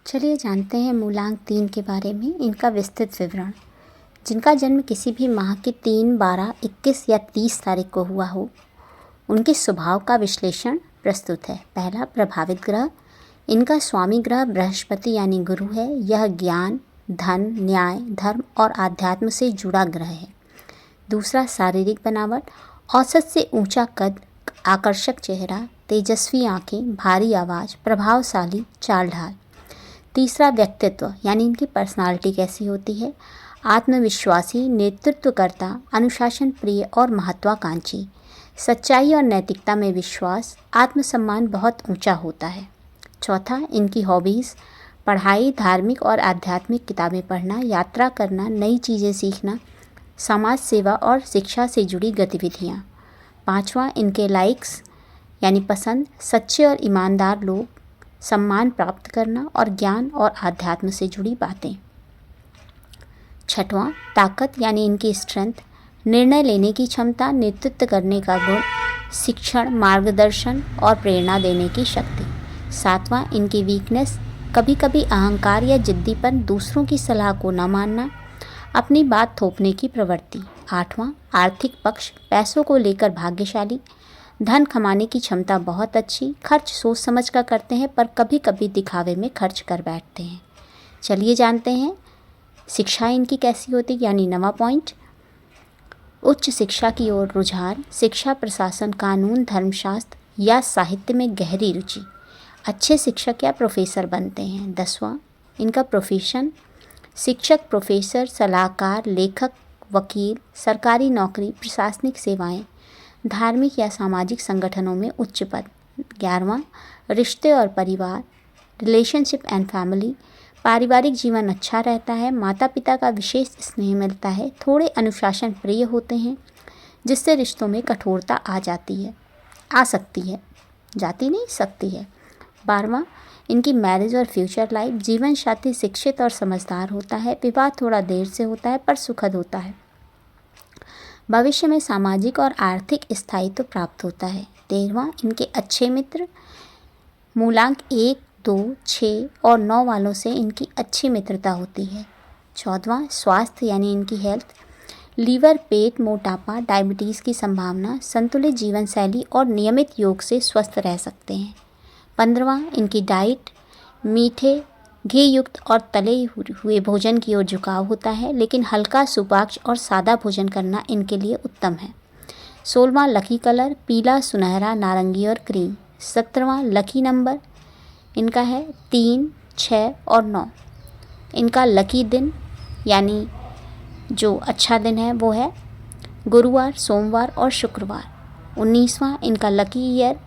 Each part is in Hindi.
चलिए जानते हैं मूलांक 3 के बारे में, इनका विस्तृत विवरण। जिनका जन्म किसी भी माह की 3, 12, 21 या 30 तारीख को हुआ हो, उनके स्वभाव का विश्लेषण प्रस्तुत है। पहला, प्रभावित ग्रह। इनका स्वामी ग्रह बृहस्पति यानी गुरु है। यह ज्ञान, धन, न्याय, धर्म और आध्यात्म से जुड़ा ग्रह है। दूसरा, शारीरिक बनावट। औसत से ऊंचा कद, आकर्षक चेहरा, तेजस्वी आंखें, भारी आवाज़, प्रभावशाली चाल ढाल। तीसरा, व्यक्तित्व यानी इनकी पर्सनालिटी कैसी होती है। आत्मविश्वासी, नेतृत्वकर्ता, अनुशासन प्रिय और महत्वाकांक्षी, सच्चाई और नैतिकता में विश्वास, आत्मसम्मान बहुत ऊंचा होता है। चौथा, इनकी हॉबीज़। पढ़ाई, धार्मिक और आध्यात्मिक किताबें पढ़ना, यात्रा करना, नई चीज़ें सीखना, समाज सेवा और शिक्षा से जुड़ी गतिविधियाँ। पाँचवा, इनके लाइक्स यानी पसंद। सच्चे और ईमानदार लोग, सम्मान प्राप्त करना और ज्ञान और आध्यात्म से जुड़ी बातें। छठवां, ताकत यानी इनकी स्ट्रेंथ। निर्णय लेने की क्षमता, नेतृत्व करने का गुण, शिक्षण, मार्गदर्शन और प्रेरणा देने की शक्ति। सातवां, इनकी वीकनेस। कभी कभी अहंकार या जिद्दीपन, दूसरों की सलाह को न मानना, अपनी बात थोपने की प्रवृत्ति। आठवां, आर्थिक पक्ष। पैसों को लेकर भाग्यशाली, धन कमाने की क्षमता बहुत अच्छी, खर्च सोच समझ कर करते हैं पर कभी कभी दिखावे में खर्च कर बैठते हैं। चलिए जानते हैं शिक्षा इनकी कैसी होती, यानी 9वां पॉइंट। उच्च शिक्षा की ओर रुझान, शिक्षा, प्रशासन, कानून, धर्मशास्त्र या साहित्य में गहरी रुचि, अच्छे शिक्षक या प्रोफेसर बनते हैं। 10वां, इनका प्रोफेशन। शिक्षक, प्रोफेसर, सलाहकार, लेखक, वकील, सरकारी नौकरी, प्रशासनिक सेवाएं, धार्मिक या सामाजिक संगठनों में उच्च पद। 11वां, रिश्ते और परिवार, रिलेशनशिप एंड फैमिली, पारिवारिक जीवन अच्छा रहता है, माता पिता का विशेष स्नेह मिलता है, थोड़े अनुशासन प्रिय होते हैं जिससे रिश्तों में कठोरता आ सकती है। 12वां, इनकी मैरिज और फ्यूचर लाइफ, जीवन साथी शिक्षित और समझदार होता है, विवाह थोड़ा देर से होता है पर सुखद होता है, भविष्य में सामाजिक और आर्थिक स्थायित्व प्राप्त होता है। 13वां, इनके अच्छे मित्र। मूलांक 1, 2, 6 और 9 वालों से इनकी अच्छी मित्रता होती है। 14वां, स्वास्थ्य यानी इनकी हेल्थ। लीवर, पेट, मोटापा, डायबिटीज़ की संभावना, संतुलित जीवन शैली और नियमित योग से स्वस्थ रह सकते हैं। 15वां, इनकी डाइट। मीठे, घी युक्त और तले हुए भोजन की ओर झुकाव होता है, लेकिन हल्का, सुपाच्य और सादा भोजन करना इनके लिए उत्तम है। 16वां, लकी कलर, पीला, सुनहरा, नारंगी और क्रीम। 17वां, लकी नंबर इनका है 3, 6 और 9। इनका लकी दिन यानी जो अच्छा दिन है वो है गुरुवार, सोमवार और शुक्रवार। 19वां, इनका लकी ईयर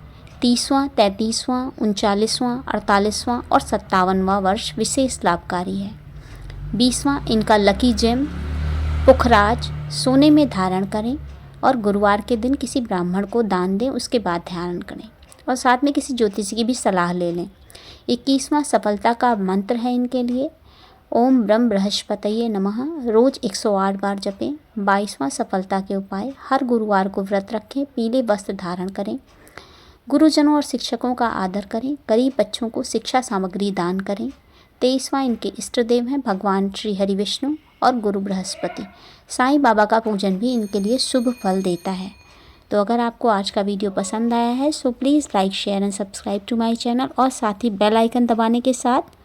30वां, 33वां, 39वां, 48वां और 57वां वर्ष विशेष लाभकारी है। 20वां, इनका लकी जेम पुखराज, सोने में धारण करें और गुरुवार के दिन किसी ब्राह्मण को दान दें, उसके बाद ध्यान करें और साथ में किसी ज्योतिषी की भी सलाह ले लें। 21वां, सफलता का मंत्र है इनके लिए ओम ब्रह्म बृहस्पतये नमः, रोज़ 108 बार जपें। 22वां, सफलता के उपाय, हर गुरुवार को व्रत रखें, पीले वस्त्र धारण करें, गुरुजनों और शिक्षकों का आदर करें, गरीब बच्चों को शिक्षा सामग्री दान करें। 23वां, इनके इष्ट देव हैं भगवान श्री हरि विष्णु और गुरु बृहस्पति। साईं बाबा का पूजन भी इनके लिए शुभ फल देता है। तो अगर आपको आज का वीडियो पसंद आया है so please like, share and subscribe to my channel और साथ ही बेल आइकन दबाने के साथ